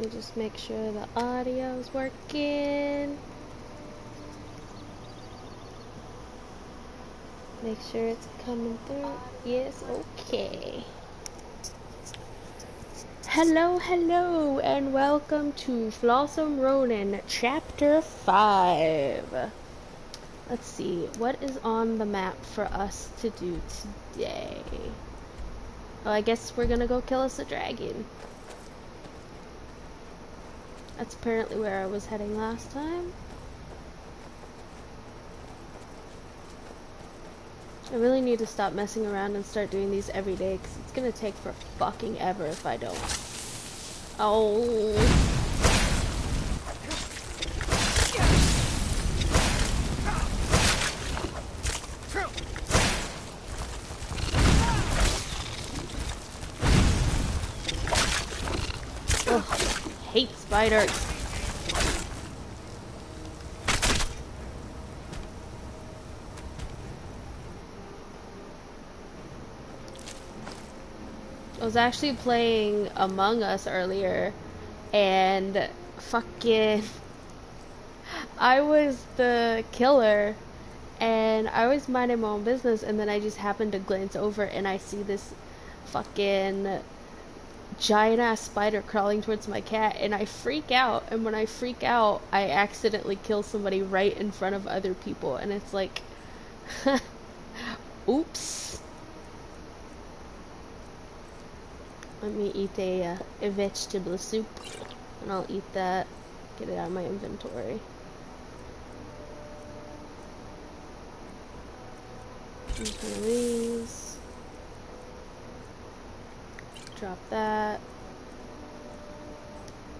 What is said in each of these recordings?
me just make sure the audio's working. Make sure it's coming through. Yes, okay. Hello, hello, and welcome to Flossom Ronin, Chapter 5. Let's see, what is on the map for us to do today? Well, I guess we're gonna go kill us a dragon. That's apparently where I was heading last time. I really need to stop messing around and start doing these every day, because it's gonna take for fucking ever if I don't. Oh. Ugh, hate spiders. I was actually playing Among Us earlier, and fucking I was the killer, and I was minding my own business, and then I just happened to glance over and I see this fucking giant ass spider crawling towards my cat, and I freak out, and when I freak out I accidentally kill somebody right in front of other people, and it's like oops. Let me eat a vegetable soup, and I'll eat that, get it out of my inventory. One of these. Drop that.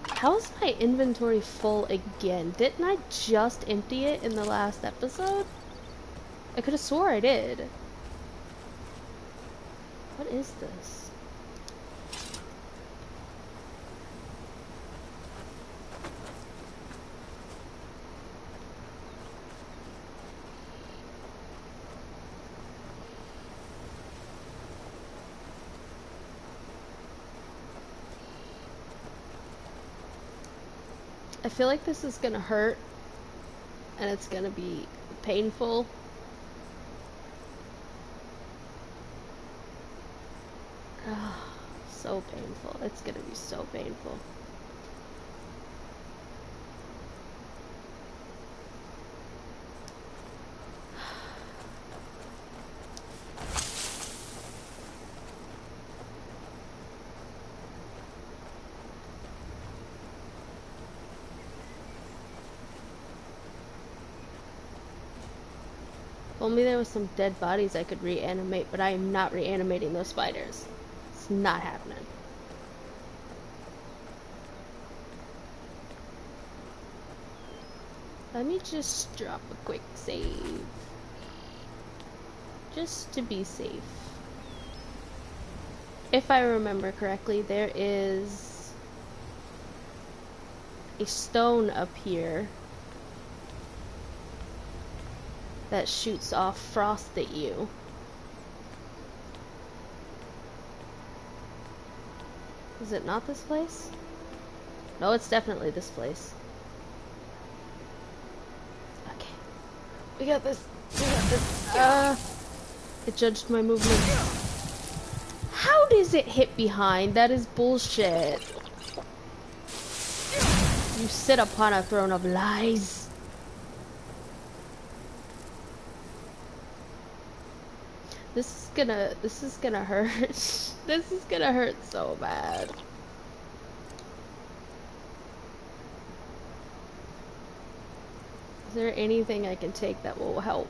How is my inventory full again? Didn't I just empty it in the last episode? I could have swore I did. What is this? I feel like this is gonna hurt, and it's gonna be painful. Oh, so painful. It's gonna be so painful. Only there was some dead bodies I could reanimate, but I am not reanimating those spiders. It's not happening. Let me just drop a quick save. Just to be safe. If I remember correctly, there is a stone up here that shoots off frost at you. Is it not this place? No, it's definitely this place. Okay. We got this. We got this. It judged my movement. How does it hit behind? That is bullshit. You sit upon a throne of lies. This is gonna hurt. This is gonna hurt so bad. Is there anything I can take that will help?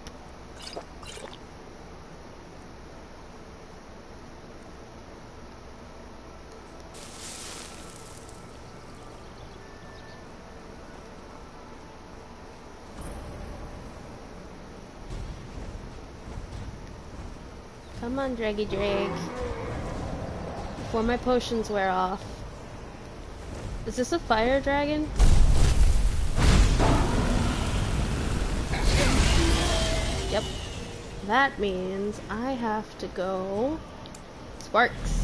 Come on, Draggy Drake. Before my potions wear off. Is this a fire dragon? Yep. That means I have to go... Sparks.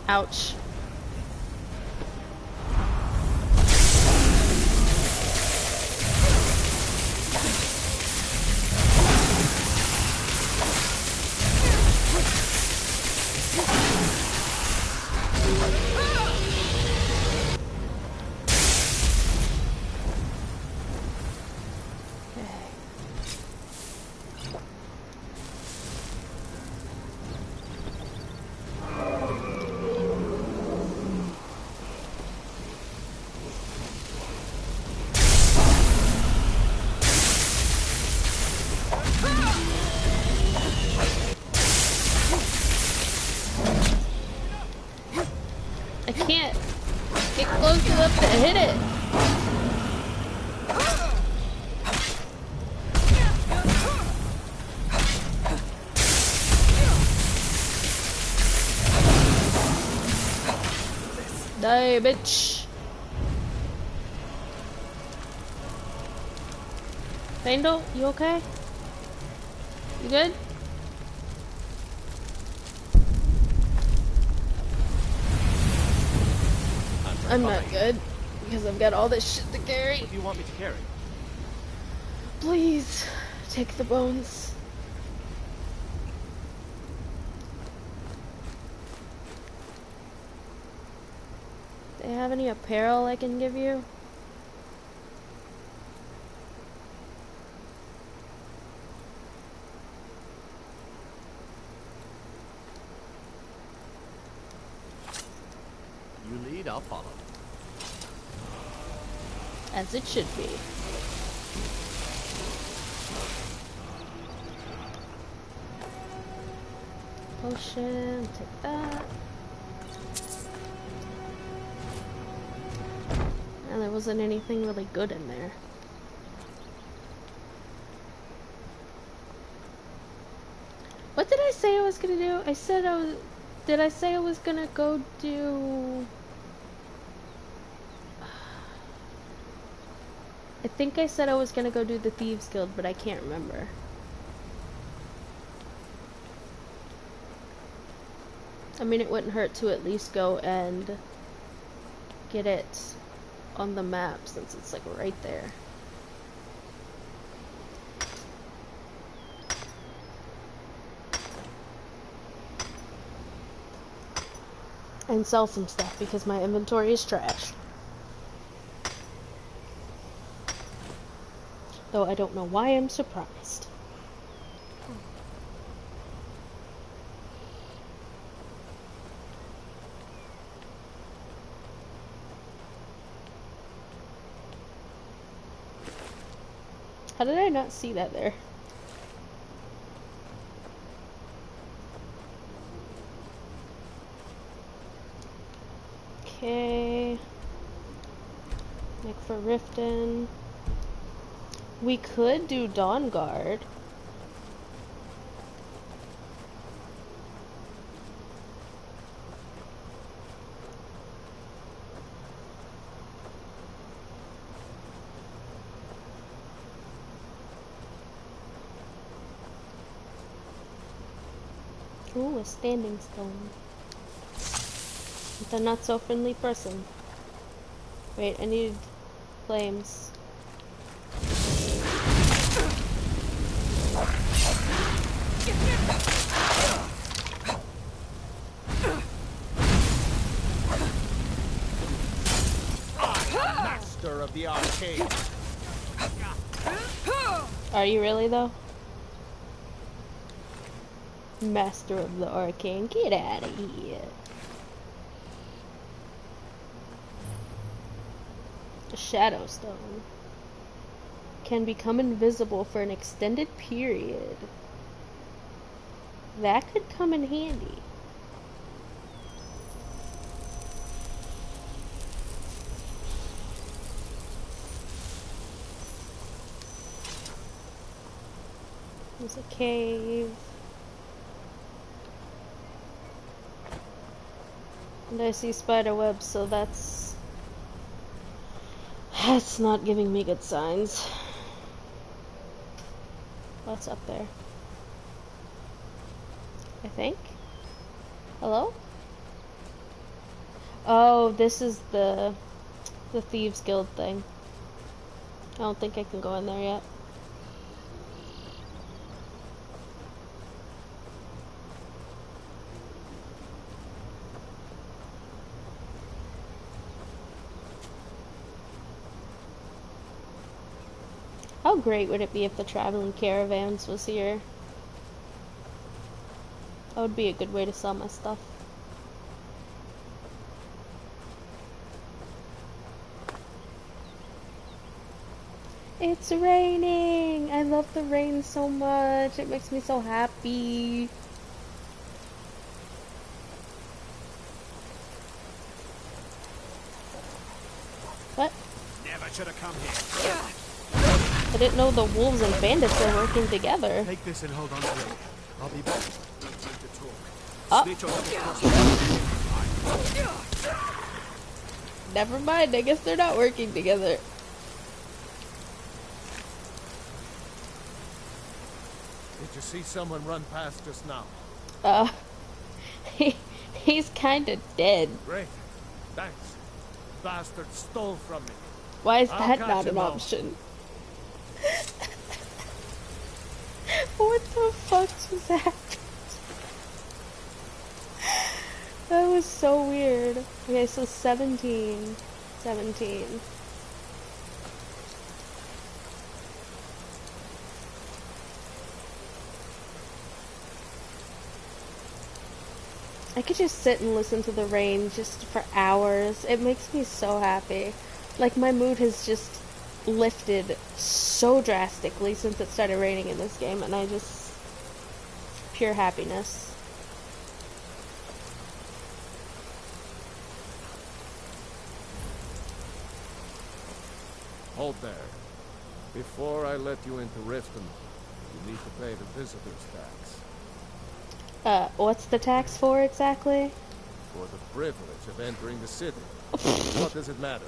Ouch. I can't get close enough to hit it. Die, bitch. Vandal, you okay? You good? I'm not good because I've got all this shit to carry. What do you want me to carry? Please take the bones. Do they have any apparel I can give you? You lead, I'll follow. As it should be. Potion, take that. And there wasn't anything really good in there. What did I say I was gonna do? I said I was... Did I say I was gonna go do... I think I said I was gonna go do the Thieves Guild, but I can't remember. I mean, it wouldn't hurt to at least go and get it on the map since it's like right there. And sell some stuff because my inventory is trash. Though I don't know why I'm surprised. How did I not see that there? Okay. Make for Riften. We could do Dawn Guard. Ooh, a standing stone. With a not so friendly person. Wait, I need flames. Master of the arcade. Are you really though? Master of the Arcane, get out of here. A Shadow Stone can become invisible for an extended period. That could come in handy. There's a cave. And I see spider webs, so that's not giving me good signs. What's up there? I think. Hello? Oh, this is the Thieves Guild thing. I don't think I can go in there yet. How great would it be if the traveling caravans was here? That would be a good way to sell my stuff. It's raining! I love the rain so much. It makes me so happy. What? Never should have come here. I didn't know the wolves and bandits were working together. Take this and hold on to it. I'll be back. No time to talk. Oh. Snitch on the Never mind, I guess they're not working together. Did you see someone run past just now? He's kinda dead. Great. Thanks. Bastard stole from me. Why is I'll that catch not him an all. option? What the fuck just happened? That was so weird. Okay, so 17. 17. I could just sit and listen to the rain just for hours. It makes me so happy. Like, my mood has just lifted so drastically since it started raining in this game, and I just... pure happiness. Hold there. Before I let you into Riften, you need to pay the visitor's tax. What's the tax for exactly? For the privilege of entering the city. What does it matter?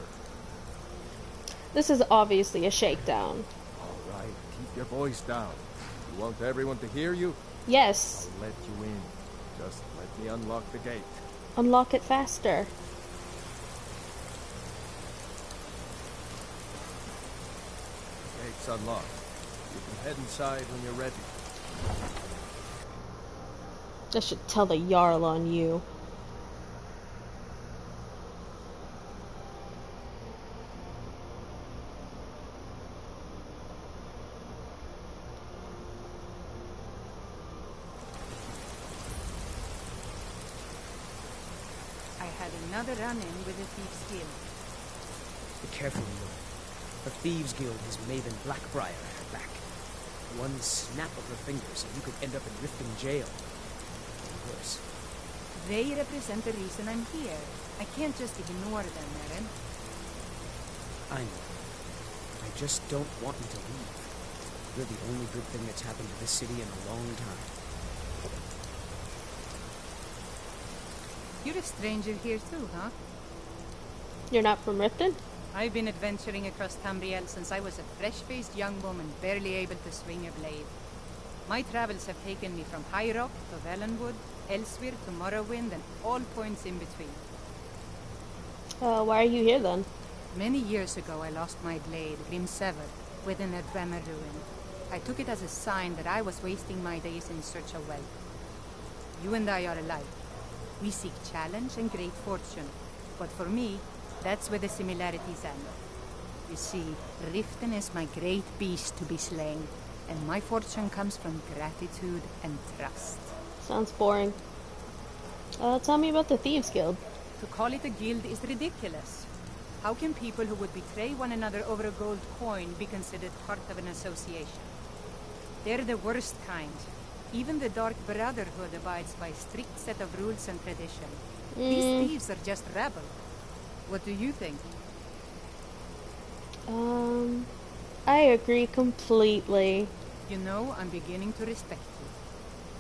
This is obviously a shakedown. Alright, keep your voice down. You want everyone to hear you? Yes. I'll let you in. Just let me unlock the gate. Unlock it faster. The gate's unlocked. You can head inside when you're ready. I should tell the Jarl on you. I had another run-in with the Thieves Guild. Be careful, Lord. The Thieves Guild has Maven Blackbriar at her back. One snap of her fingers and you could end up in Riften jail. Or worse. They represent the reason I'm here. I can't just ignore them, Eren. I know. I just don't want you to leave. You're the only good thing that's happened to this city in a long time. You're a stranger here too, huh? You're not from Riften? I've been adventuring across Tamriel since I was a fresh-faced young woman barely able to swing a blade. My travels have taken me from High Rock to Valenwood, Elsewhere to Morrowind, and all points in between. Why are you here then? Many years ago I lost my blade, Grimsever, within a Dwemer ruin. I took it as a sign that I was wasting my days in search of wealth. You and I are alike. We seek challenge and great fortune. But for me, that's where the similarities end. You see, Riften is my great beast to be slain, and my fortune comes from gratitude and trust. Sounds boring. Tell me about the Thieves Guild. To call it a guild is ridiculous. How can people who would betray one another over a gold coin be considered part of an association? They're the worst kind. Even the Dark Brotherhood abides by a strict set of rules and tradition. These thieves are just rabble. What do you think? I agree completely. You know, I'm beginning to respect you.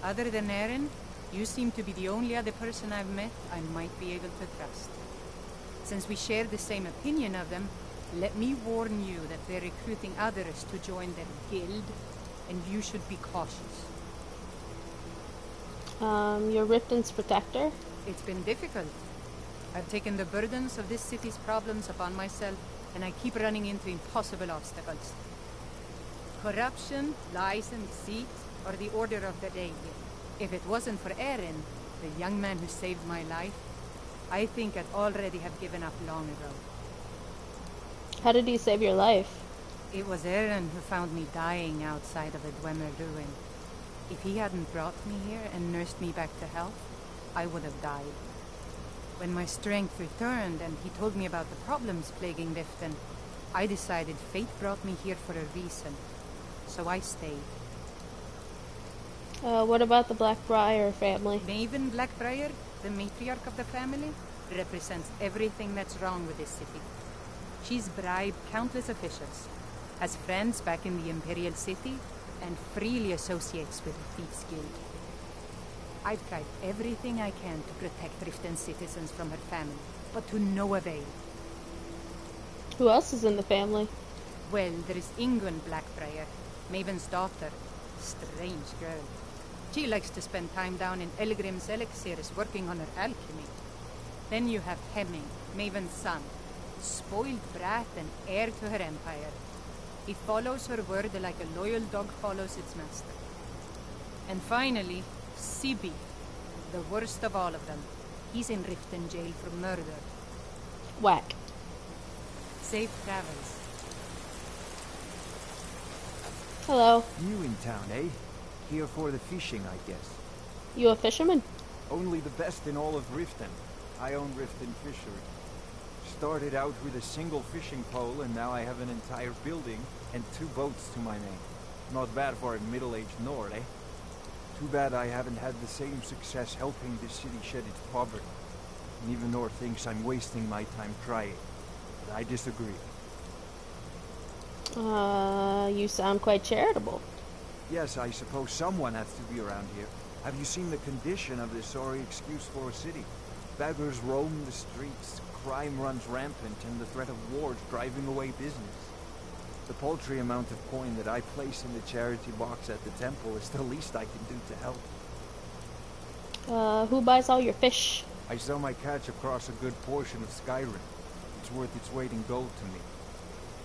Other than Eren, you seem to be the only other person I've met I might be able to trust. Since we share the same opinion of them, let me warn you that they're recruiting others to join their guild, and you should be cautious. You're Riften's protector? It's been difficult. I've taken the burdens of this city's problems upon myself, and I keep running into impossible obstacles. Corruption, lies and deceit are the order of the day here. If it wasn't for Eren, the young man who saved my life, I think I'd already have given up long ago. How did he save your life? It was Eren who found me dying outside of a Dwemer ruin. If he hadn't brought me here and nursed me back to health, I would have died. When my strength returned and he told me about the problems plaguing Riften, I decided fate brought me here for a reason. So I stayed. What about the Blackbriar family? Maven Blackbriar, the matriarch of the family, represents everything that's wrong with this city. She's bribed countless officials, has friends back in the Imperial City, and freely associates with the Thieves Guild. I've tried everything I can to protect Riften citizens from her family, but to no avail. Who else is in the family? Well, there is Ingun Blackbriar, Maven's daughter. Strange girl. She likes to spend time down in Elgrim's elixirs working on her alchemy. Then you have Hemming, Maven's son, spoiled brat and heir to her empire. He follows her word like a loyal dog follows its master. And finally, Sibi, the worst of all of them. He's in Riften jail for murder. Whack. Safe travels. Hello. New in town, eh? Here for the fishing, I guess. You a fisherman? Only the best in all of Riften. I own Riften Fishery. Started out with a single fishing pole, and now I have an entire building and 2 boats to my name. Not bad for a middle-aged Nord, eh? Too bad I haven't had the same success helping this city shed its poverty. And even Nord thinks I'm wasting my time trying. But I disagree. You sound quite charitable. Yes, I suppose someone has to be around here. Have you seen the condition of this sorry excuse for a city? Beggars roam the streets, crime runs rampant, and the threat of war is driving away business. The paltry amount of coin that I place in the charity box at the temple is the least I can do to help. Who buys all your fish? I sell my catch across a good portion of Skyrim. It's worth its weight in gold to me.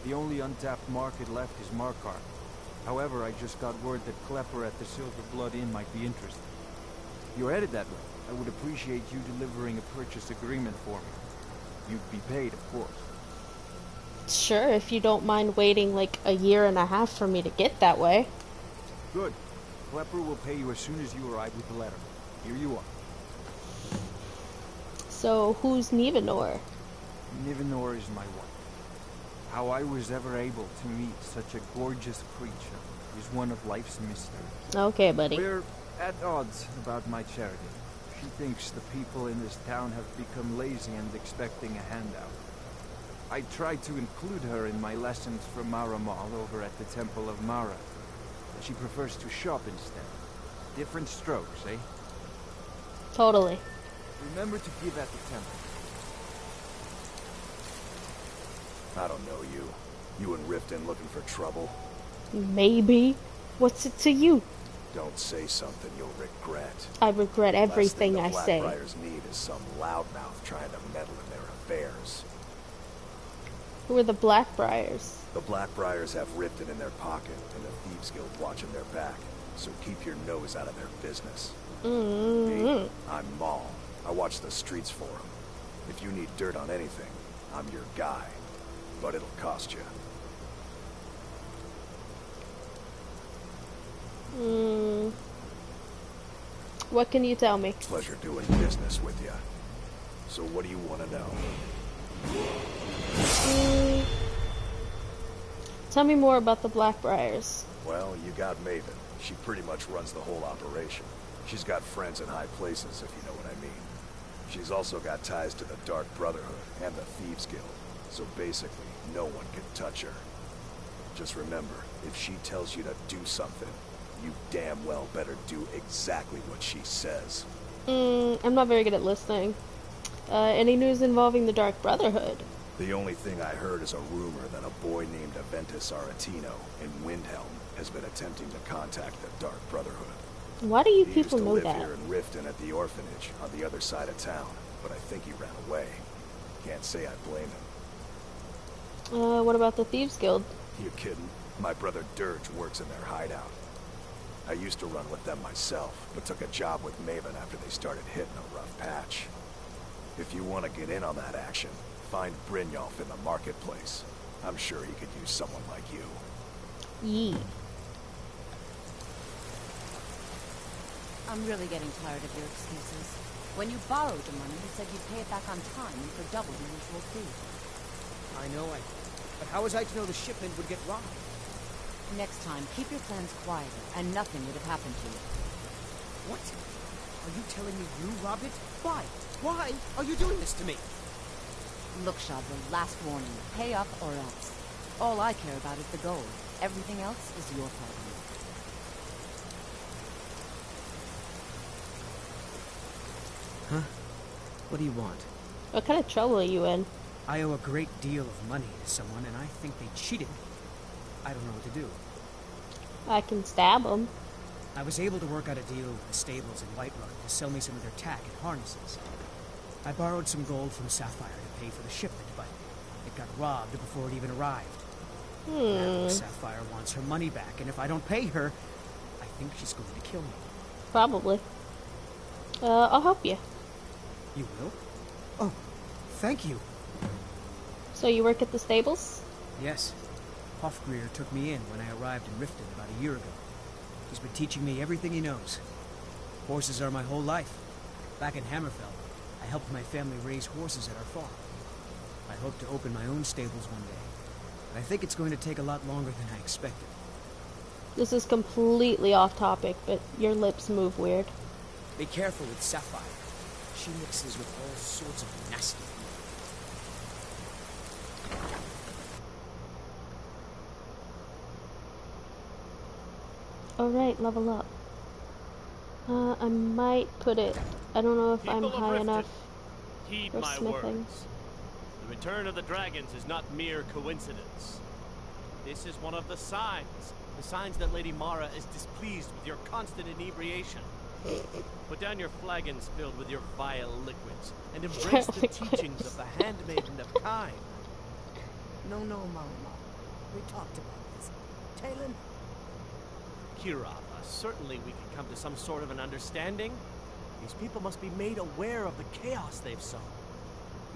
The only untapped market left is Markarth. However, I just got word that Klepper at the Silver Blood Inn might be interested. If you're headed that way, I would appreciate you delivering a purchase agreement for me. You'd be paid, of course. Sure, if you don't mind waiting like a year and a half for me to get that way. Good. Klepper will pay you as soon as you arrive with the letter. Here you are. So, who's Nivanor? Nivanor is my wife. How I was ever able to meet such a gorgeous creature is one of life's mysteries. Okay, buddy. We're at odds about my charity. She thinks the people in this town have become lazy and expecting a handout. I tried to include her in my lessons from Maramal over at the Temple of Mara, but she prefers to shop instead. Different strokes, eh? Totally. Remember to give at the temple. I don't know you. You and Riften looking for trouble? Maybe. What's it to you? Don't say something you'll regret. I regret everything I say. The Blackbriars need is some loudmouth trying to meddle in their affairs. Who are the Blackbriars? The Blackbriars have Riften in their pocket, and the Thieves Guild watching their back. So keep your nose out of their business. Me, I'm Maul. I watch the streets for them. If you need dirt on anything, I'm your guy. But it'll cost you. What can you tell me? Pleasure doing business with you. So what do you want to know? Tell me more about the Blackbriars. Well, you got Maven. She pretty much runs the whole operation. She's got friends in high places, if you know what I mean. She's also got ties to the Dark Brotherhood and the Thieves Guild. So basically, no one can touch her. Just remember, if she tells you to do something, you damn well better do exactly what she says. I'm not very good at listening. Any news involving the Dark Brotherhood? The only thing I heard is a rumor that a boy named Aventus Aretino in Windhelm has been attempting to contact the Dark Brotherhood. Why do you He people used to know live that? here in Riften at the orphanage on the other side of town, but I think he ran away. Can't say I blame him. What about the Thieves Guild? You kidding? My brother Dirge works in their hideout. I used to run with them myself, but took a job with Maven after they started hitting a rough patch. If you want to get in on that action, find Brynjolf in the marketplace. I'm sure he could use someone like you. Yee. I'm really getting tired of your excuses. When you borrowed the money, you said you'd pay it back on time and for double the usual fee. I know I did. But how was I to know the shipment would get robbed? Next time, keep your plans quieter, and nothing would have happened to you. What? Are you telling me you robbed it? Why? Why are you doing this to me? Look, Shad, the last warning. Pay up or else. All I care about is the gold. Everything else is your problem. Huh? What do you want? What kind of trouble are you in? I owe a great deal of money to someone, and I think they cheated me. I don't know what to do. I can stab him. I was able to work out a deal with the stables in Whiterun to sell me some of their tack and harnesses. I borrowed some gold from Sapphire to pay for the shipment, but it got robbed before it even arrived. Now Sapphire wants her money back, and if I don't pay her, I think she's going to kill me. Probably. I'll help you. You will? Oh, thank you. So you work at the stables? Yes. Hofgreer took me in when I arrived in Riften about a year ago. He's been teaching me everything he knows. Horses are my whole life. Back in Hammerfell, I helped my family raise horses at our farm. I hope to open my own stables one day. But I think it's going to take a lot longer than I expected. This is completely off topic, but your lips move weird. Be careful with Sapphire. She mixes with all sorts of nasty people. Alright, level up. I might put it... I don't know if I'm People of high Riften, enough heed for my smithing. words. The return of the dragons is not mere coincidence. This is one of the signs that Lady Mara is displeased with your constant inebriation. Put down your flagons filled with your vile liquids, and embrace the teachings of the handmaiden of Kine. No, Mama. We talked about this. Talon? Kira, certainly we can come to some sort of an understanding. These people must be made aware of the chaos they've sown.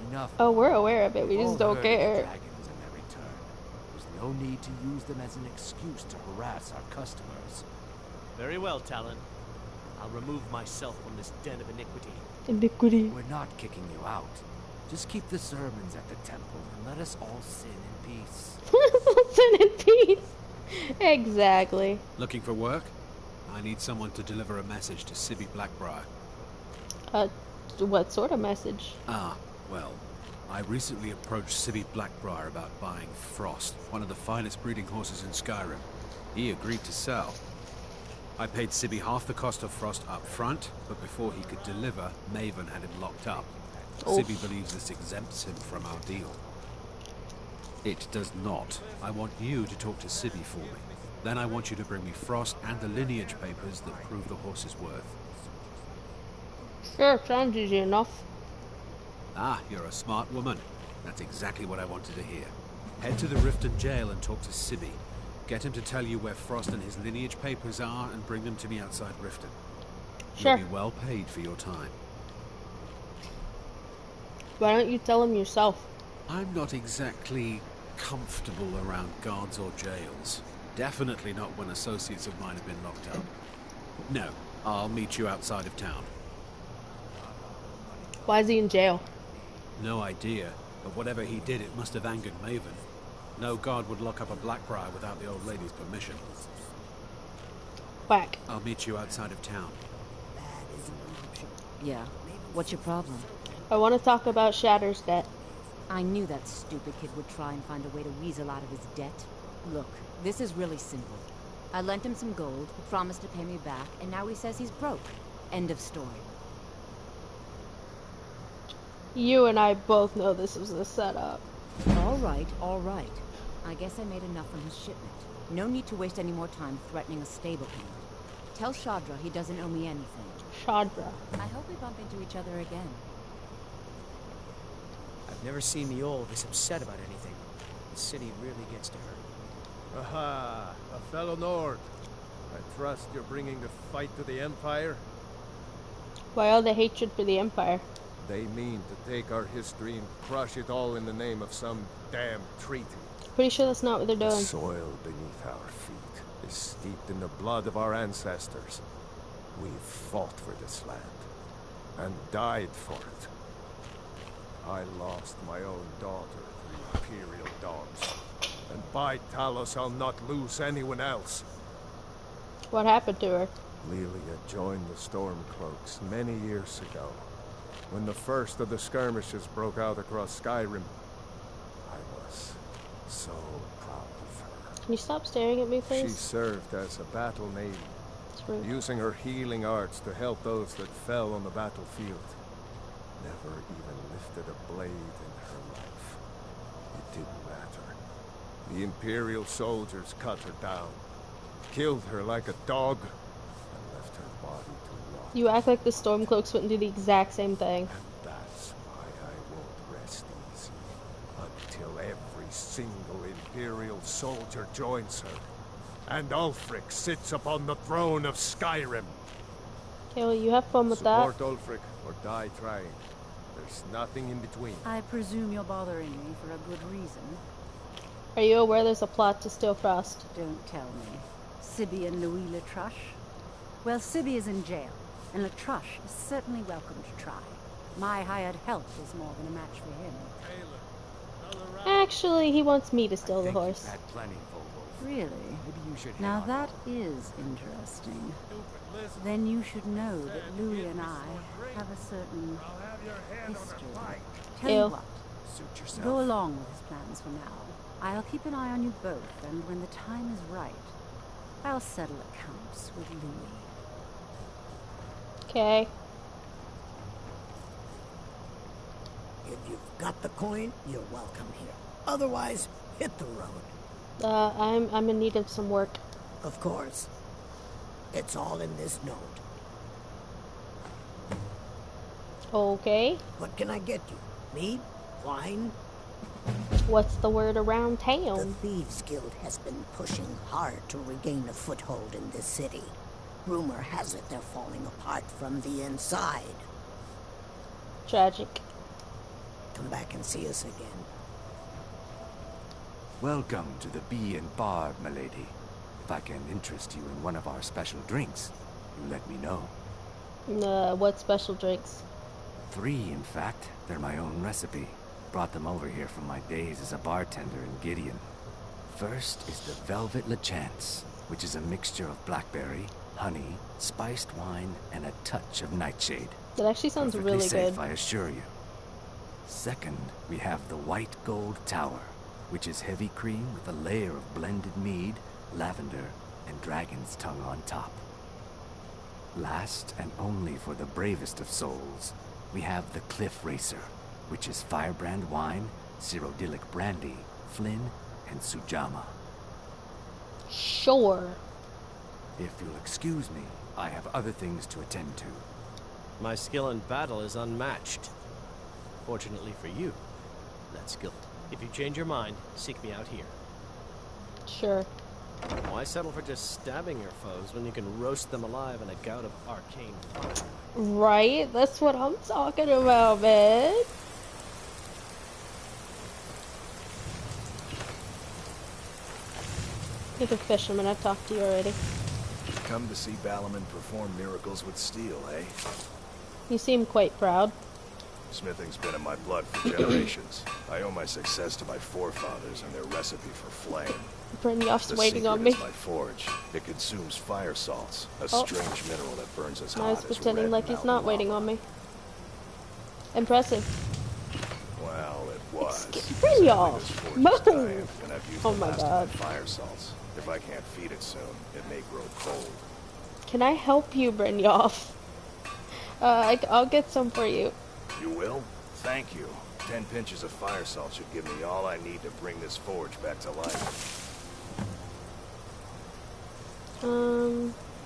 Enough. Oh, we're aware of it, we just don't The care. dragons and their return. There's no need to use them as an excuse to harass our customers. Very well, Talon. I'll remove myself from this den of iniquity. Iniquity. We're not kicking you out. Just keep the sermons at the temple and let us all sin in peace. Listen in peace. Exactly. Looking for work? I need someone to deliver a message to Sibby Blackbriar. What sort of message? Well, I recently approached Sibby Blackbriar about buying Frost, one of the finest breeding horses in Skyrim. He agreed to sell. I paid Sibby half the cost of Frost up front, but before he could deliver, Maven had him locked up. Oof. Sibby believes this exempts him from our deal. It does not. I want you to talk to Sibby for me. Then I want you to bring me Frost and the lineage papers that prove the horse's worth. Sure, sounds easy enough. Ah, you're a smart woman. That's exactly what I wanted to hear. Head to the Riften jail and talk to Sibby. Get him to tell you where Frost and his lineage papers are and bring them to me outside Riften. Sure. You'll be well paid for your time. Why don't you tell him yourself? I'm not exactly comfortable around guards or jails. Definitely not when associates of mine have been locked up. No, I'll meet you outside of town. Why is he in jail? No idea, but whatever he did, it must have angered Maven. No guard would lock up a Blackbriar without the old lady's permission. Whack. I'll meet you outside of town. Yeah. What's your problem? I want to talk about Shatter's debt. I knew that stupid kid would try and find a way to weasel out of his debt. Look, this is really simple. I lent him some gold, he promised to pay me back, and now he says he's broke. End of story. You and I both know this was a setup. All right. I guess I made enough from his shipment. No need to waste any more time threatening a stable payment. Tell Shadra he doesn't owe me anything. Shadra. I hope we bump into each other again. I've never seen the old this upset about anything. The city really gets to her. Aha, a fellow Nord. I trust you're bringing the fight to the Empire? Why all the hatred for the Empire? They mean to take our history and crush it all in the name of some damn treaty. Pretty sure that's not what they're The doing. soil beneath our feet is steeped in the blood of our ancestors. We've fought for this land and died for it. I lost my own daughter to Imperial dogs, and by Talos I'll not lose anyone else. What happened to her? Lilia joined the Stormcloaks many years ago, when the first of the skirmishes broke out across Skyrim. I was so proud of her. Can you stop staring at me, She please? served as a battle maiden, It's rude. using her healing arts to help those that fell on the battlefield. Never even lifted a blade in her life. It didn't matter. The Imperial soldiers cut her down, killed her like a dog, and left her body to rot. You act like the Stormcloaks wouldn't do the exact same thing. And that's why I won't rest easy until every single Imperial soldier joins her, and Ulfric sits upon the throne of Skyrim. Okay, well, you have fun with that. Support Ulfric or die trying. There's nothing in between. I presume you're bothering me for a good reason. Are you aware there's a plot to steal Frost? Don't tell me. Sibby and Louis Latruche? Well, Sibby is in jail, and Latruche is certainly welcome to try. My hired help is more than a match for him. Actually, he wants me to steal the horse. Had plenty, Volvo. Really? Maybe you should Now head on that home. is interesting. Then you should know that Louis and I have a certain history. Tell Ew. you what, Suit yourself. go along with his plans for now. I'll keep an eye on you both, and when the time is right, I'll settle accounts with Louis. Okay. If you've got the coin, you're welcome here. Otherwise, hit the road. I'm in need of some work. Of course. It's all in this note. Okay. What can I get you? Meat? Wine? What's the word around The town? Thieves Guild has been pushing hard to regain a foothold in this city. Rumor has it they're falling apart from the inside. Tragic. Come back and see us again. Welcome to the Bee and Barb, milady. If I can interest you in one of our special drinks, you let me know. What special drinks? 3, in fact. They're my own recipe. Brought them over here from my days as a bartender in Gideon. First is the Velvet Lachance, which is a mixture of blackberry, honey, spiced wine, and a touch of nightshade. That actually sounds Perfectly really safe, good. I assure you. Second, we have the White Gold Tower, which is heavy cream with a layer of blended mead, lavender, and dragon's tongue on top. Last, and only for the bravest of souls, we have the Cliff Racer, which is firebrand wine, Cyrodiilic brandy, Flynn, and Sujama. Sure. If you'll excuse me, I have other things to attend to. My skill in battle is unmatched. Fortunately for you, that skill. If you change your mind, seek me out here. Sure. Why settle for just stabbing your foes when you can roast them alive in a gout of arcane fire? Right? That's what I'm talking about, man. You're the fisherman. I've talked to you already. Come to see Balaman perform miracles with steel, eh? You seem quite proud. Smithing's been in my blood for generations. I owe my success to my forefathers and their recipe for flame. Brynjolf's The waiting secret on me. is my forge. It consumes fire salts, a Oh. strange mineral that burns as Now hot he's as pretending red like he's mountain not waiting lava. on me. Impressive. Well, it was. Brynjolf! Sadly, this forge is Move! dying, and I've used Oh the my last God. of my fire salts. If I can't feed it soon, it may grow cold. Can I help you, Brynjolf? I'll get some for you. You will? Thank you. 10 pinches of fire salt should give me all I need to bring this forge back to life.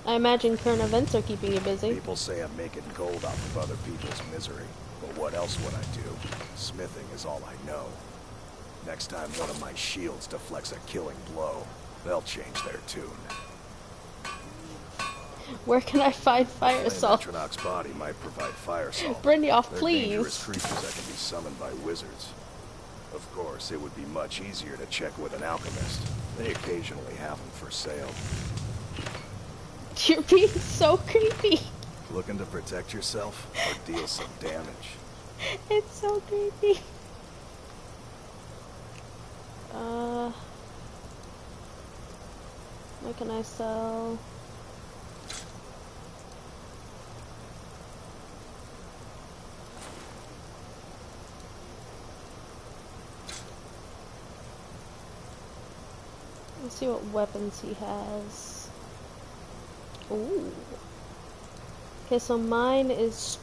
I imagine current events are keeping you busy. People say I'm making gold off of other people's misery, but what else would I do? Smithing is all I know. Next time one of my shields deflects a killing blow, they'll change their tune. Where can I find fire salt? Atronach's body might provide fire salt. Brynjolf, They're please. dangerous creatures that can be summoned by wizards. Of course, it would be much easier to check with an alchemist. They occasionally have them for sale. You're being so creepy. Looking to protect yourself or deal some damage? It's so creepy. What can I sell? Let's see what weapons he has. Ooh. Okay, so mine is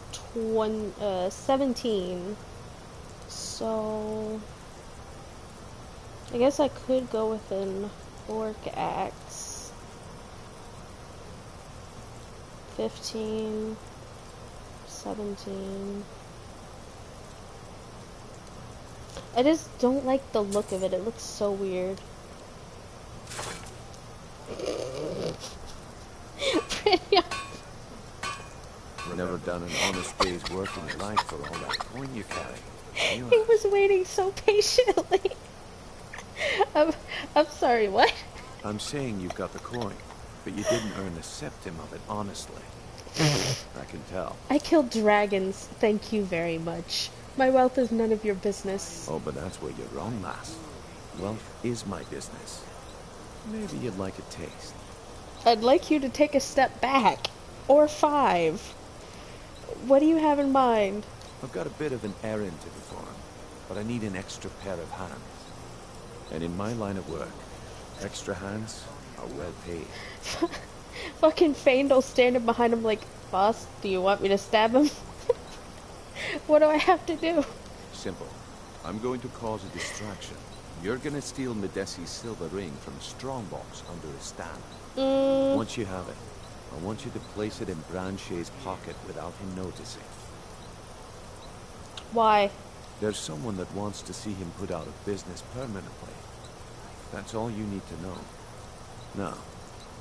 17. So I guess I could go with an orc axe. 15, 17. I just don't like the look of it. It looks so weird. Never done an honest day's work in your life for all that coin you carry. He was waiting so patiently. I'm sorry, what? I'm saying you've got the coin, but you didn't earn a septim of it honestly. I can tell. I killed dragons, thank you very much. My wealth is none of your business. Oh, but that's where you're wrong, lass. Wealth is my business. Maybe you'd like a taste. I'd like you to take a step back. Or 5. What do you have in mind? I've got a bit of an errand to perform, but I need an extra pair of hands. And in my line of work, extra hands are well paid. Fucking Faendal standing behind him like, boss, do you want me to stab him? What do I have to do? Simple. I'm going to cause a distraction. You're gonna steal Medesi's silver ring from a strongbox under a stand. Once you have it, I want you to place it in Branche's pocket without him noticing. Why? There's someone that wants to see him put out of business permanently. That's all you need to know. Now,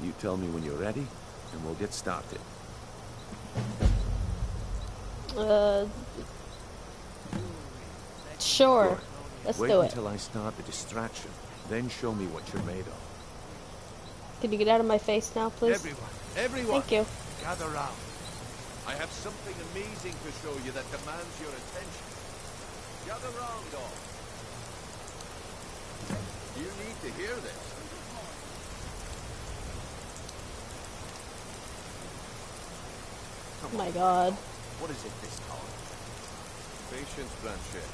you tell me when you're ready, and we'll get started. Sure. Good. Let's Wait do it. until I start the distraction, then show me what you're made of. Can you get out of my face now, please? Everyone, Thank you. gather round. I have something amazing to show you that demands your attention. Gather round, all. You need to hear this. Oh my god. What is it this time? Patience, Blanche.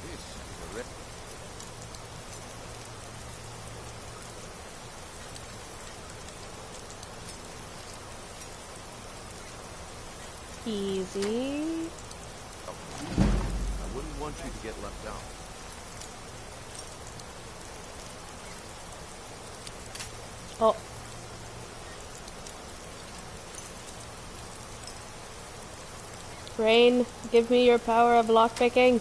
This is a Easy. I wouldn't want you to get left out. Oh. Rain, give me your power of lockpicking.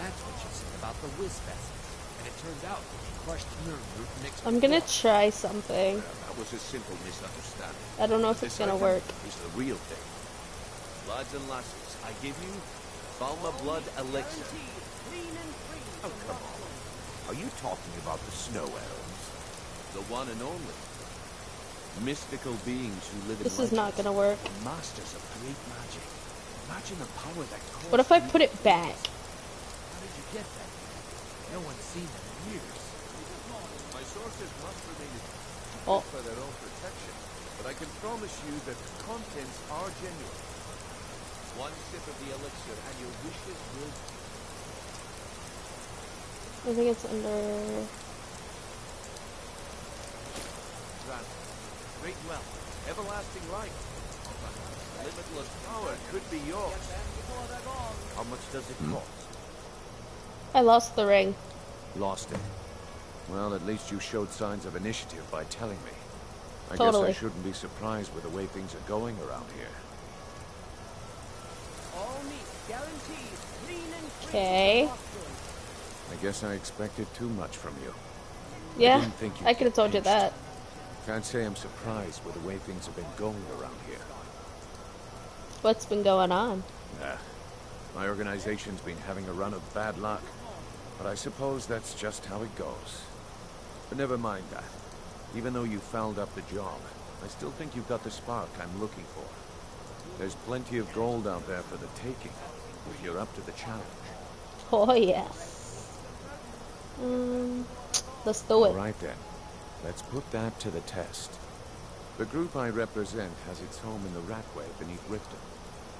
That's what you said about the whiz fest. And it turned out that you crushed Nirnroot mixed I'm gonna try something. That was a simple misunderstanding. I don't know if it's gonna work. Is the real thing. Lads and lasses, I give you Balma Blood Elixir. Oh, come on. Are you talking about the snow elves? The one and only. Mystical beings who live in This is not gonna work. masters of great magic. Imagine the power that caused What if I put it back? How did you get that? No one's seen it in years. My sources must remain Oh. for their own protection, but I can promise you that the contents are genuine. One sip of the elixir and your wishes will... I think it's under... Grant great wealth, everlasting life. Limitless power could be yours. How much does it cost? I lost the ring. Lost it. Well, at least you showed signs of initiative by telling me. I Totally. guess I shouldn't be surprised with the way things are going around here. All meat guaranteed, clean and free. Okay. I guess I expected too much from you. Yeah, didn't think you'd I could have get told you pinched. that. Can't say I'm surprised with the way things have been going around here. What's been going on? My organization's been having a run of bad luck. But I suppose that's just how it goes. But never mind that. Even though you fouled up the job, I still think you've got the spark I'm looking for. There's plenty of gold out there for the taking, if you're up to the challenge. Oh, yes. Let's do it. All right then. Let's put that to the test. The group I represent has its home in the Ratway beneath Riften,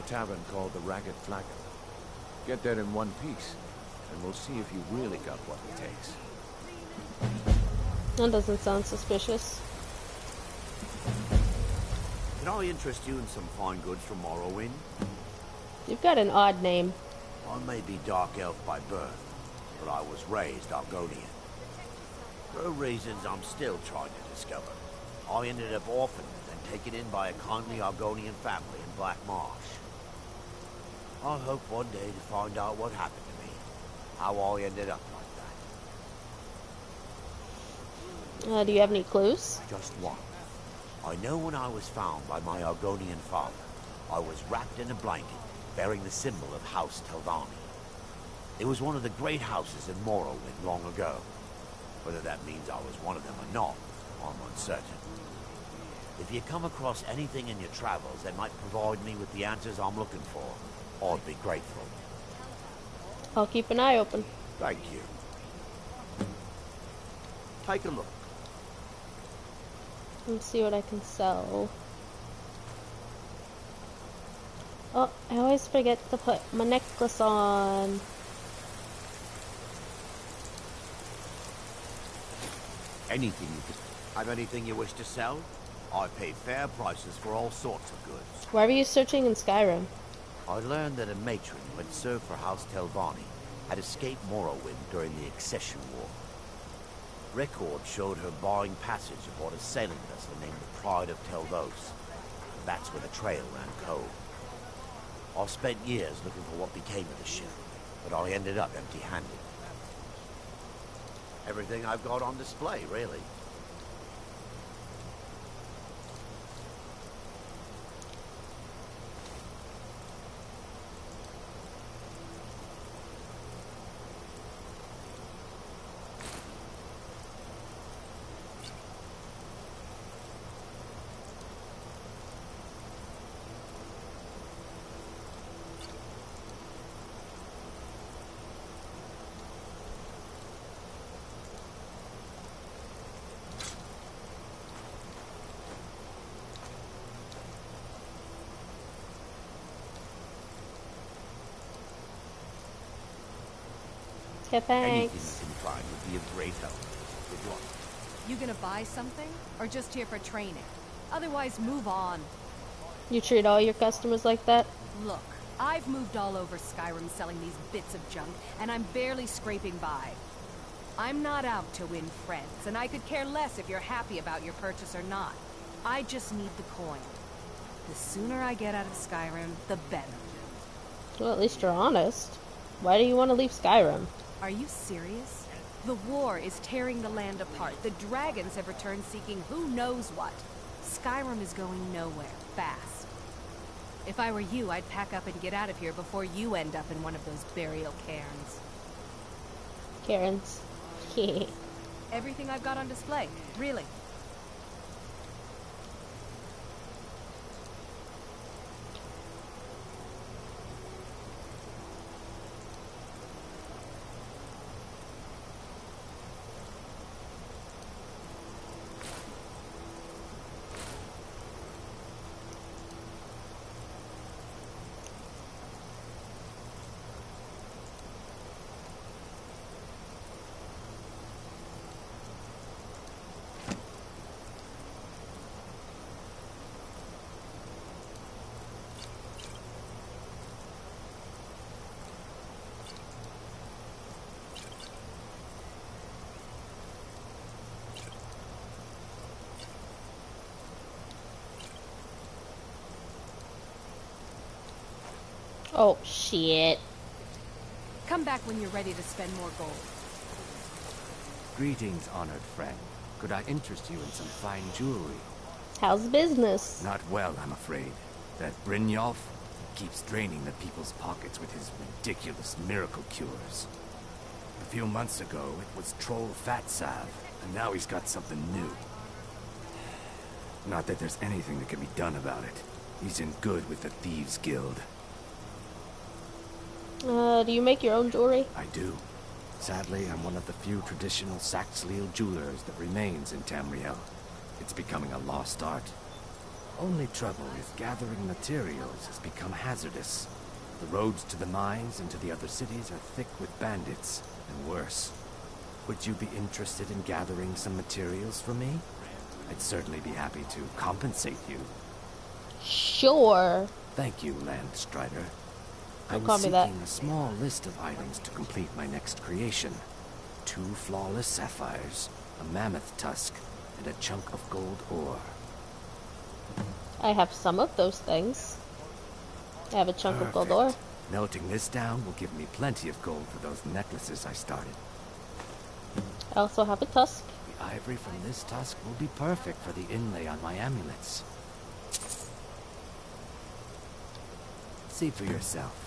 a tavern called the Ragged Flagon. Get there in one piece, and we'll see if you really got what it takes. That doesn't sound suspicious. Can I interest you in some fine goods from Morrowind? You've got an odd name. I may be Dark Elf by birth, but I was raised Argonian. For reasons I'm still trying to discover, I ended up orphaned and taken in by a kindly Argonian family in Black Marsh. I hope one day to find out what happened to me, how I ended up like that. Do you have any clues? Just one. I know when I was found by my Argonian father, I was wrapped in a blanket bearing the symbol of House Telvanni. It was one of the great houses in Morrowind long ago. Whether that means I was one of them or not, I'm uncertain. If you come across anything in your travels that might provide me with the answers I'm looking for, I'd be grateful. I'll keep an eye open. Thank you. Take a look. Let's see what I can sell. Oh, I always forget to put my necklace on. Anything you could... Have anything you wish to sell? I pay fair prices for all sorts of goods. Why were you searching in Skyrim? I learned that a matron who had served for House Telvanni had escaped Morrowind during the Accession War. Records showed her buying passage aboard a sailing vessel named the Pride of Telvos. That's where the trail ran cold. I spent years looking for what became of the ship, but I ended up empty-handed. Everything I've got on display, really. Okay, Anything thanks. you can find would be of great help. Good luck. You gonna buy something? Or just here for training? Otherwise, move on. You treat all your customers like that? Look, I've moved all over Skyrim selling these bits of junk, and I'm barely scraping by. I'm not out to win friends, and I could care less if you're happy about your purchase or not. I just need the coin. The sooner I get out of Skyrim, the better. Well, at least you're honest. Why do you want to leave Skyrim? Are you serious? The war is tearing the land apart. The dragons have returned seeking who knows what. Skyrim is going nowhere, fast. If I were you, I'd pack up and get out of here before you end up in one of those burial cairns. Karen's. Everything I've got on display, really. Oh, shit. Come back when you're ready to spend more gold. Greetings, honored friend. Could I interest you in some fine jewelry? How's business? Not well, I'm afraid. That Brynjolf keeps draining the people's pockets with his ridiculous miracle cures. A few months ago, it was Troll Fat Salve, and now he's got something new. Not that there's anything that can be done about it. He's in good with the Thieves Guild. Do you make your own jewelry? I do. Sadly, I'm one of the few traditional Saxhleel jewelers that remains in Tamriel. It's becoming a lost art. Only trouble is gathering materials has become hazardous. The roads to the mines and to the other cities are thick with bandits, and worse. Would you be interested in gathering some materials for me? I'd certainly be happy to compensate you. Sure. Thank you, Landstrider. I Don't was call me that. seeking a small list of items to complete my next creation. 2 flawless sapphires, a mammoth tusk, and a chunk of gold ore. I have some of those things. I have a chunk of gold ore. Melting this down will give me plenty of gold for those necklaces I started. I also have a tusk. The ivory from this tusk will be perfect for the inlay on my amulets. See for yourself.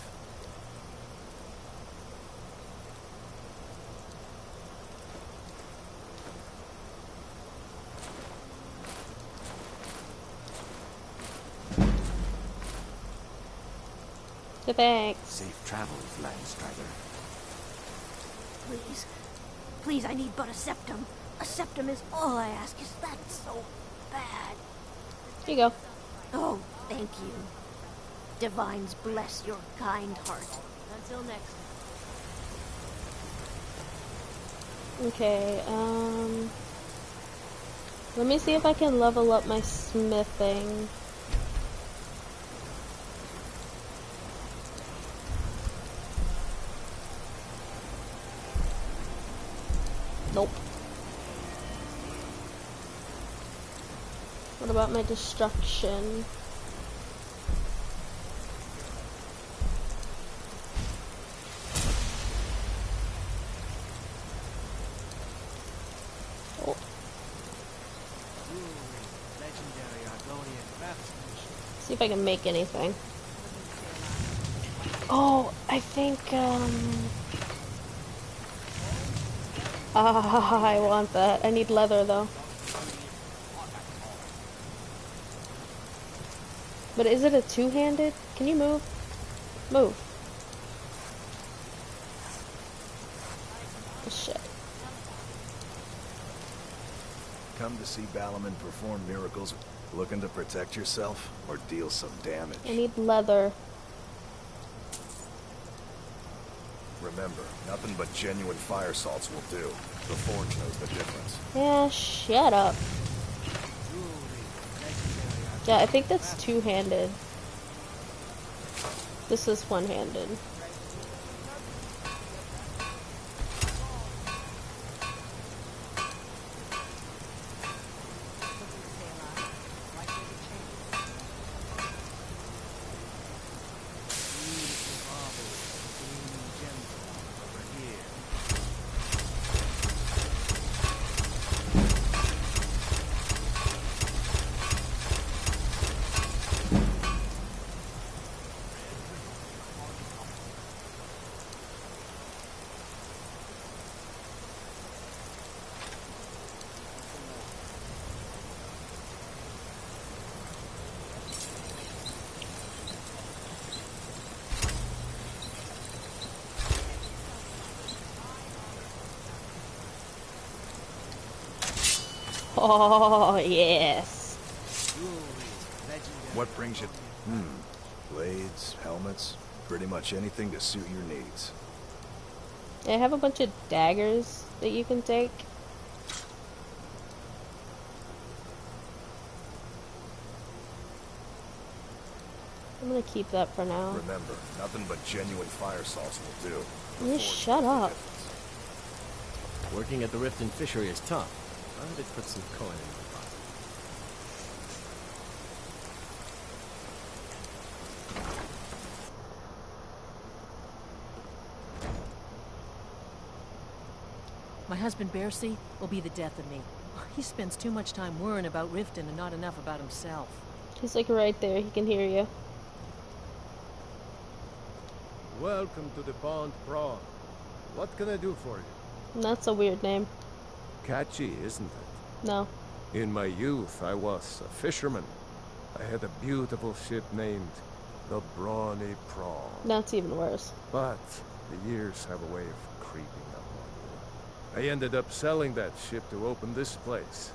Good, thanks. Safe travels, Landstrider. Please. Please, I need but a septum. A septum is all I ask. Is that so bad? Here you go. Oh, thank you. Divines bless your kind heart. Until next. Okay, let me see if I can level up my smithing. Nope. What about my destruction? Oh. See if I can make anything. Oh, I think, I want that. I need leather, though. But is it a two-handed? Can you move? Move. Oh, shit. Come to see Balaman perform miracles, looking to protect yourself or deal some damage. I need leather. Remember, nothing but genuine fire salts will do. The Forge knows the difference. Yeah, shut up. Yeah, I think that's two-handed. This is one-handed. Oh, yes. What brings you? Blades, helmets, pretty much anything to suit your needs. I have a bunch of daggers that you can take. I'm gonna keep that for now. Remember, nothing but genuine fire salts will do. You shut up. Working at the Riften fishery is tough, but it puts some coin in my pocket. husband Bercy will be the death of me. He spends too much time worrying about Riften and not enough about himself. He's like right there. He can hear you. Welcome to the Pond Prawn. What can I do for you? That's a weird name. Catchy, isn't it? No. In my youth, I was a fisherman. I had a beautiful ship named the Brawny Prawn. That's even worse. But the years have a way of creeping up on you. I ended up selling that ship to open this place.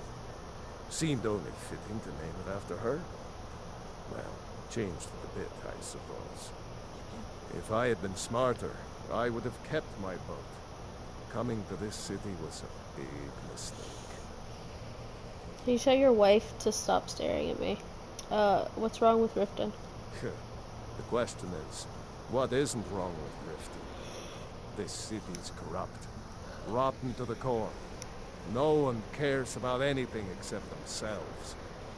Seemed only fitting to name it after her. Well, changed it a bit, I suppose. If I had been smarter, I would have kept my boat. Coming to this city was a big mistake. Can you tell your wife to stop staring at me? What's wrong with Riften? The question is, what isn't wrong with Riften? This city's corrupt. Rotten to the core. No one cares about anything except themselves.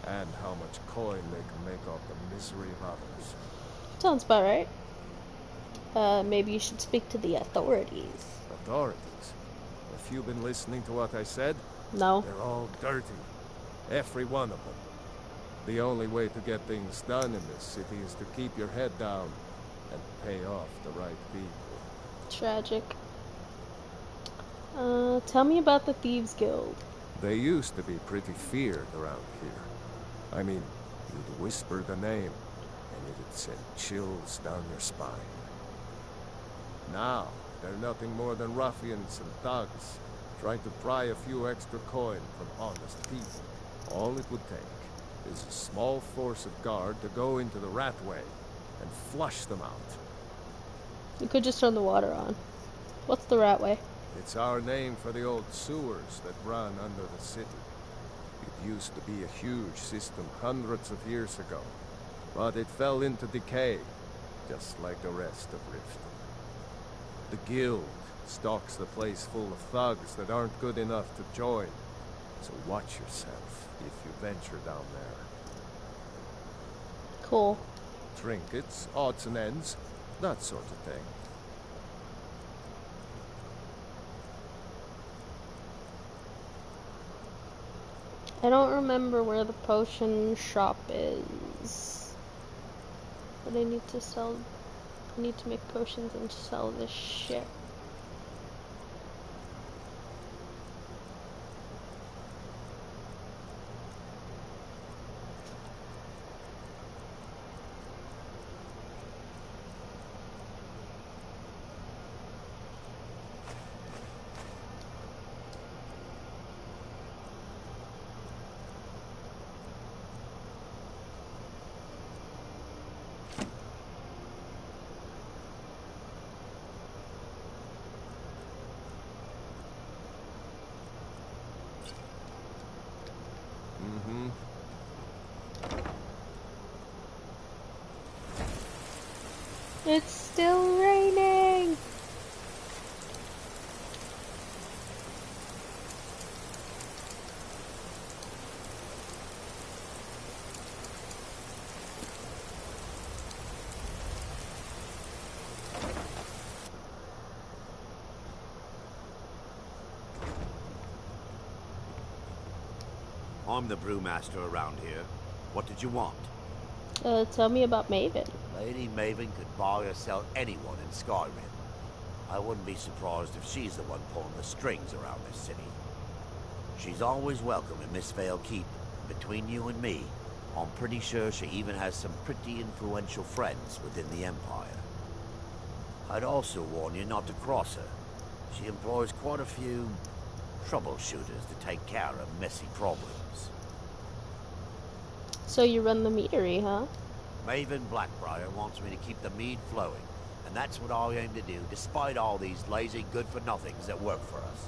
And how much coin they can make off the misery of others. Sounds about right. Maybe you should speak to the authorities. Authorities? Have you been listening to what I said? No. They're all dirty. Every one of them. The only way to get things done in this city is to keep your head down and pay off the right people. Tragic. Tell me about the Thieves Guild. They used to be pretty feared around here. I mean, you'd whisper the name, and it'd send chills down your spine. Now, they're nothing more than ruffians and thugs, trying to pry a few extra coin from honest people. All it would take is a small force of guard to go into the Ratway and flush them out. You could just turn the water on. What's the Ratway? It's our name for the old sewers that run under the city. It used to be a huge system hundreds of years ago, but it fell into decay, just like the rest of Riften. The guild stocks the place full of thugs that aren't good enough to join, so watch yourself if you venture down there. Cool. Trinkets, odds and ends, that sort of thing. I don't remember where the potion shop is. But I need to sell... I need to make potions and sell this shit. It's still raining! I'm the brewmaster around here. What did you want? Tell me about Maven. Lady Maven could buy or sell anyone in Skyrim. I wouldn't be surprised if she's the one pulling the strings around this city. She's always welcome in Mistveil Keep. Between you and me, I'm pretty sure she even has some pretty influential friends within the Empire. I'd also warn you not to cross her. She employs quite a few troubleshooters to take care of messy problems. So you run the meadery, huh? Maven Blackbriar wants me to keep the mead flowing, and that's what I aim to do, despite all these lazy good-for-nothings that work for us.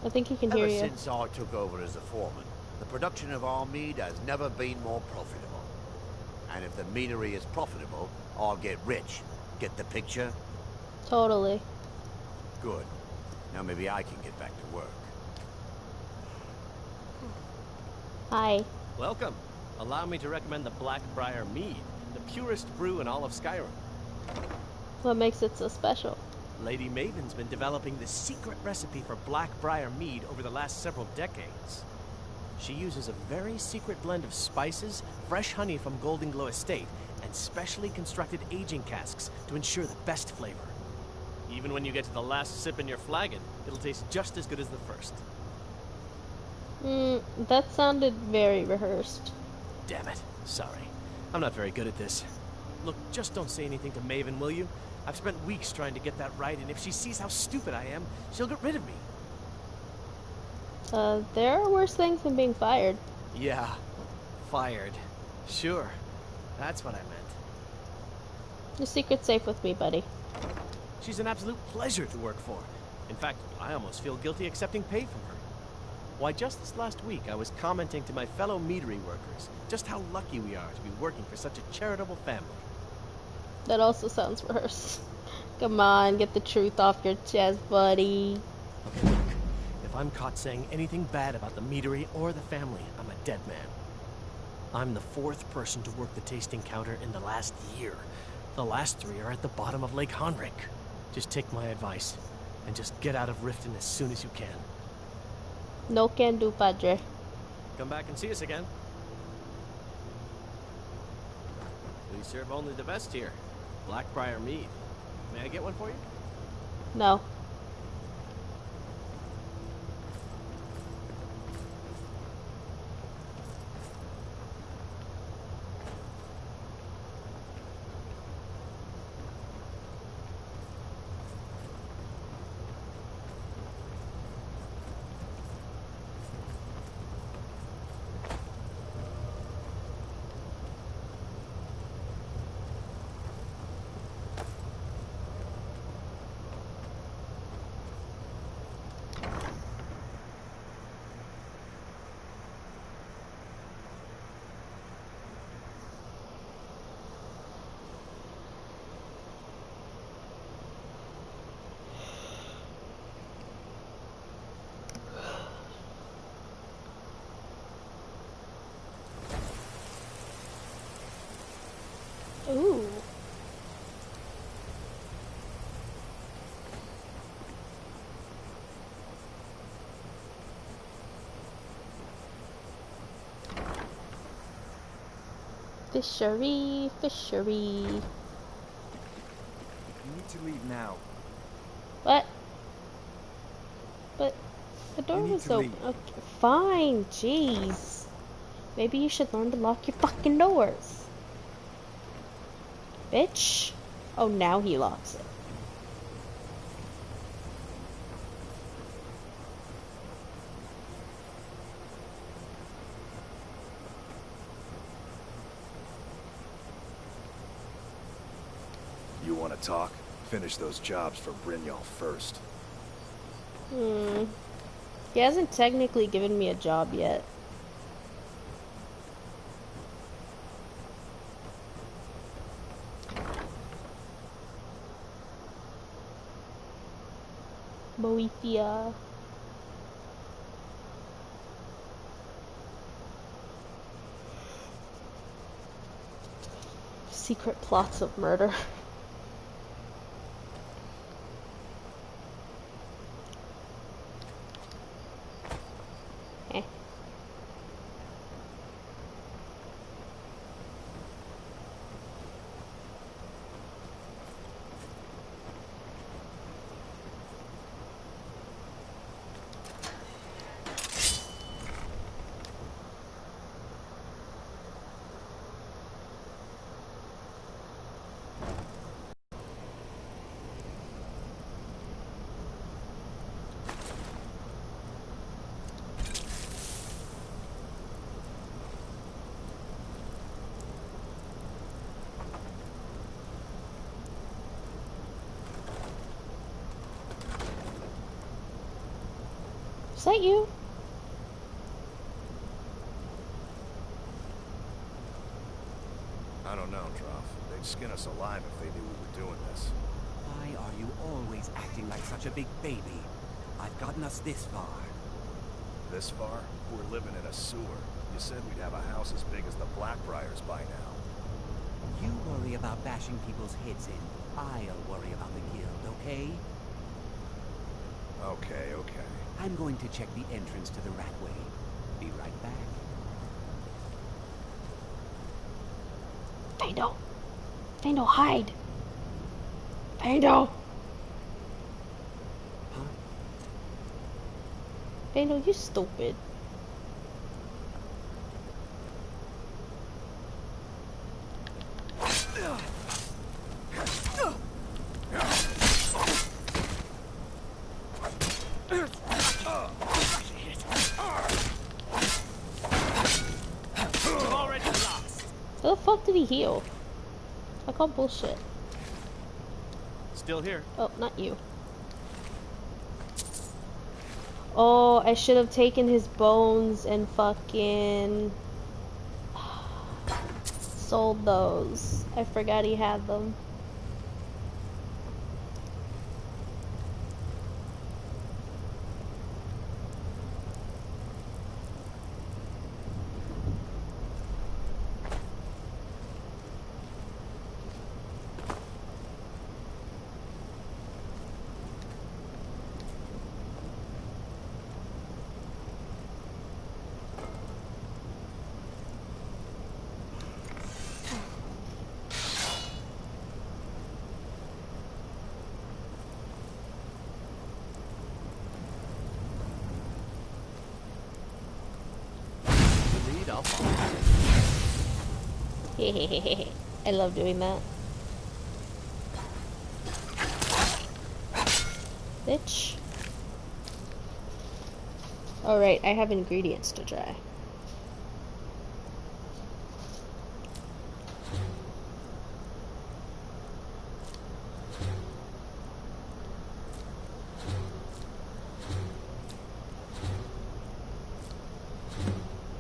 I think he can hear you. Ever since I took over as a foreman, the production of our mead has never been more profitable. And if the meadery is profitable, I'll get rich. Get the picture? Totally. Good. Now maybe I can get back to work. Hi. Welcome. Allow me to recommend the Blackbriar Mead, the purest brew in all of Skyrim. What makes it so special? Lady Maven's been developing the secret recipe for Blackbriar mead over the last several decades. She uses a very secret blend of spices, fresh honey from Golden Glow Estate, and specially constructed aging casks to ensure the best flavor. Even when you get to the last sip in your flagon, it'll taste just as good as the first. That sounded very rehearsed. Damn it. Sorry. I'm not very good at this. Look, just don't say anything to Maven, will you? I've spent weeks trying to get that right, and if she sees how stupid I am, she'll get rid of me. There are worse things than being fired. Yeah, fired. Sure. That's what I meant. Your secret's safe with me, buddy. She's an absolute pleasure to work for. In fact, I almost feel guilty accepting pay from her. Why, just this last week, I was commenting to my fellow meadery workers just how lucky we are to be working for such a charitable family. That also sounds rehearsed. Come on, get the truth off your chest, buddy. Okay, look. If I'm caught saying anything bad about the meadery or the family, I'm a dead man. I'm the 4th person to work the tasting counter in the last year. The last 3 are at the bottom of Lake Honrick. Just take my advice, and just get out of Riften as soon as you can. No can do, Padre. Come back and see us again. We serve only the best here. Blackbriar mead. May I get one for you? No. Ooh. Fishery, fishery. You need to leave now. What? But the door was open. Okay, fine, jeez. Maybe you should learn to lock your fucking doors. Bitch. Oh, now he locks it. You want to talk? Finish those jobs for Brynjolf first. He hasn't technically given me a job yet. Boethia. Secret plots of murder. Eh. Is that you? I don't know, Droff. They'd skin us alive if they knew we were doing this. Why are you always acting like such a big baby? I've gotten us this far. This far? We're living in a sewer. You said we'd have a house as big as the Blackbriars by now. You worry about bashing people's heads in. I'll worry about the guild, okay? Okay, okay. I'm going to check the entrance to the Ratway. Be right back. Fando. Fando, hide. Fando. Huh? Fando, you stupid. How the fuck did he heal? I call bullshit. Still here. Oh, not you. Oh, I should have taken his bones and fucking sold those. I forgot he had them. I love doing that. Bitch. Alright, I have ingredients to try.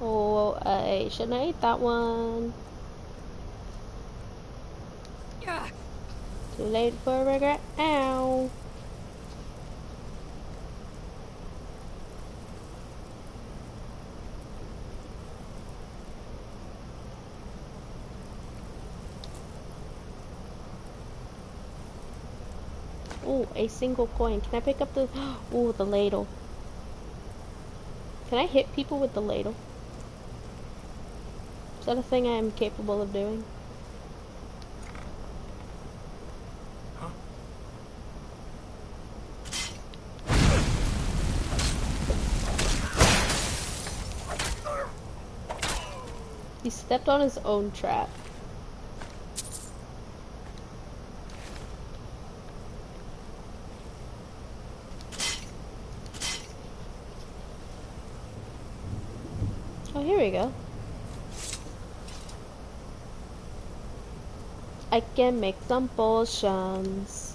Oh, I shouldn't have ate that one. Too late for regret now. Oh, a single coin. Can I pick up the... Oh, the ladle. Can I hit people with the ladle? Is that a thing I am capable of doing? He stepped on his own trap. Oh, here we go. I can make some potions.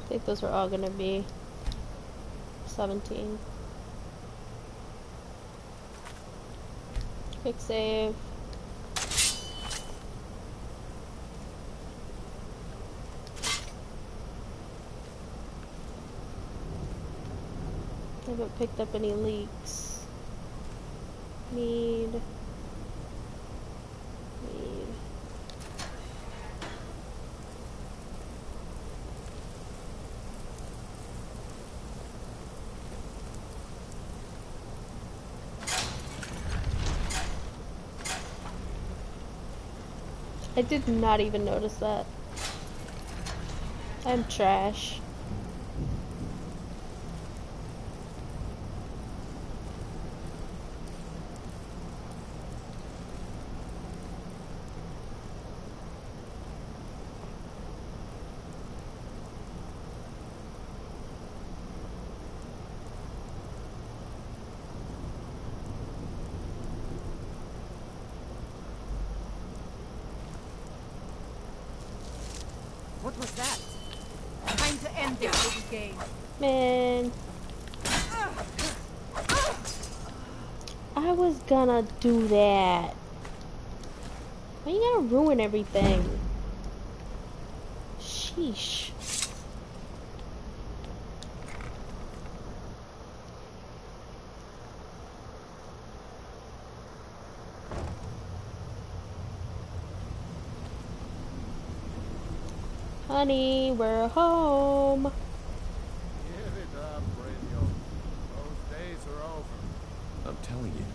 I think those are all gonna be 17. Quick save. I haven't picked up any leaks. Need. I did not even notice that. I'm trash. that? Time to end this little game. Man, I was gonna do that. Why you gotta ruin everything? Sheesh. Honey, we're home. Give it up, Radio. Those days are over. I'm telling you,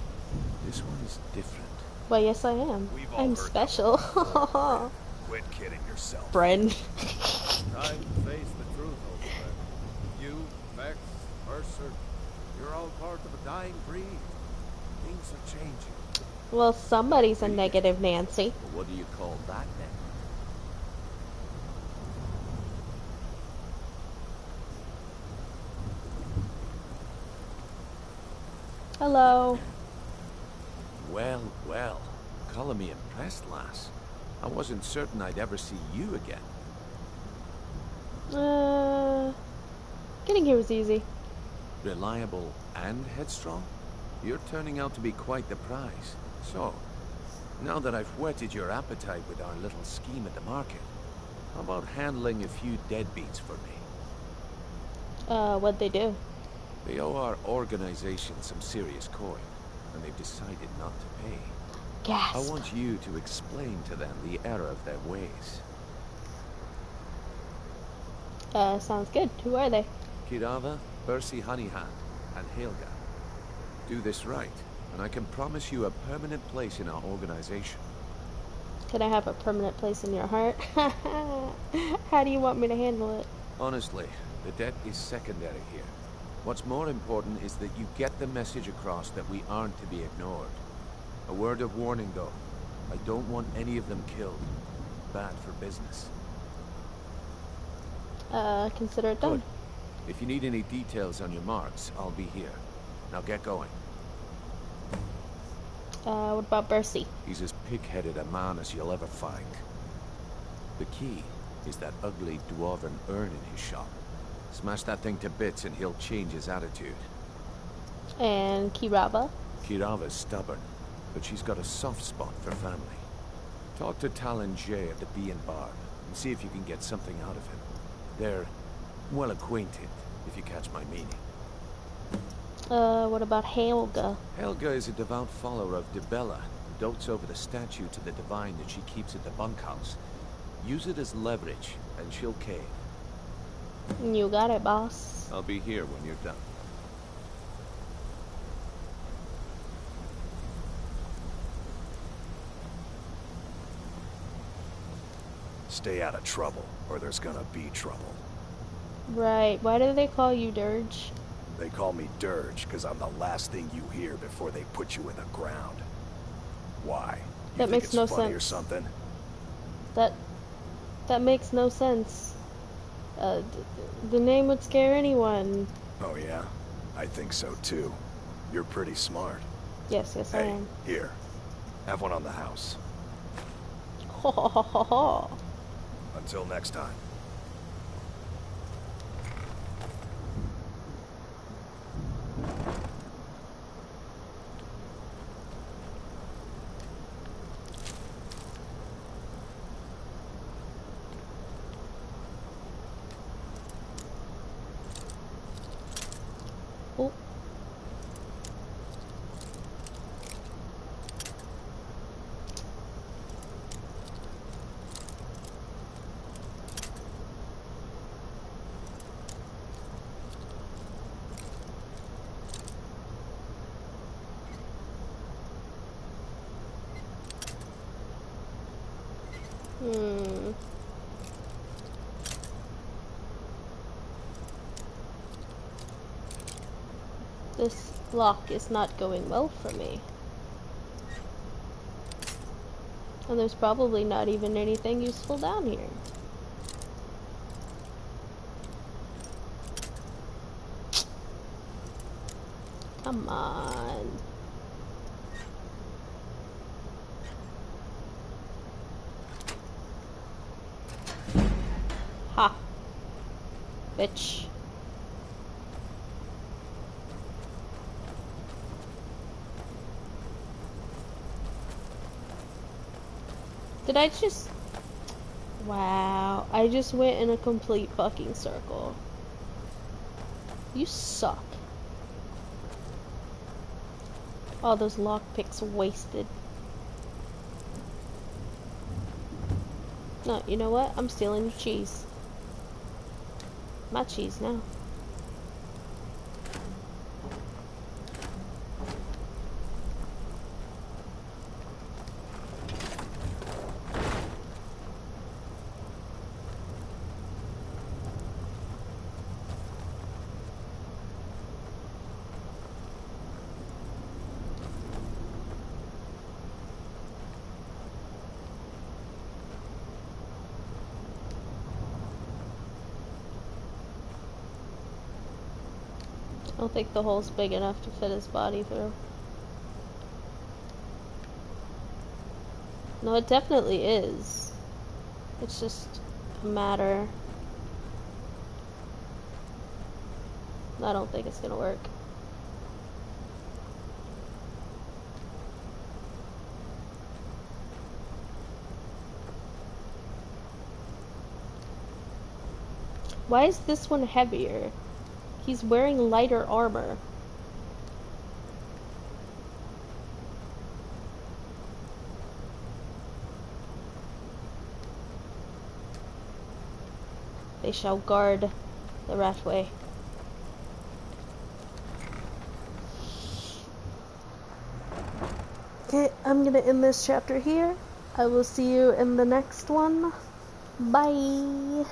this one is different. Well, yes, I am. We've all I'm heard special. Quit kidding yourself. Friend. Time to face the truth, old friend. You, Vex, Mercer, you're all part of a dying breed. Things are changing. Well, somebody's a negative Nancy. But what do you call that then? Hello. Well, well. Color me impressed, lass. I wasn't certain I'd ever see you again. Getting here was easy. Reliable and headstrong? You're turning out to be quite the prize. So, now that I've whetted your appetite with our little scheme at the market, how about handling a few deadbeats for me? What'd they do? They owe our organization some serious coin, and they've decided not to pay. Gasp. I want you to explain to them the error of their ways. Sounds good. Who are they? Kirava, Bersi Honeyhand, and Helga. Do this right, and I can promise you a permanent place in our organization. Can I have a permanent place in your heart? How do you want me to handle it? Honestly, the debt is secondary here. What's more important is that you get the message across that we aren't to be ignored. A word of warning, though. I don't want any of them killed. Bad for business. Consider it done. Good. If you need any details on your marks, I'll be here. Now get going. What about Bercy? He's as pig-headed a man as you'll ever find. The key is that ugly dwarven urn in his shop. Smash that thing to bits and he'll change his attitude. And Kirava? Kirava's stubborn, but she's got a soft spot for family. Talk to Talon Jay at the Bee and Barb and see if you can get something out of him. They're well acquainted, if you catch my meaning. What about Helga? Helga is a devout follower of Dibella, who dotes over the statue to the divine that she keeps at the bunkhouse. Use it as leverage, and she'll cave. You got it, boss. I'll be here when you're done. Stay out of trouble, or there's gonna be trouble. Right. Why do they call you Dirge? They call me Dirge because I'm the last thing you hear before they put you in the ground. Why? You That think makes it's no funny sense. or something? That makes no sense. The name would scare anyone. Oh yeah? I think so too. You're pretty smart. Yes, I Hey, am. here. Have one on the house. Ho ho ho ho ho. Until next time. Oh. Hmm. This lock is not going well for me. And there's probably not even anything useful down here. Come on. Ha. Bitch. Did I just... Wow. I just went in a complete fucking circle. You suck. All those lockpicks wasted. No, you know what? I'm stealing your cheese. My cheese now. I don't think the hole's big enough to fit his body through. No, it definitely is. It's just a matter. I don't think it's gonna work. Why is this one heavier? He's wearing lighter armor. They shall guard the Ratway. Okay, I'm gonna end this chapter here. I will see you in the next one. Bye!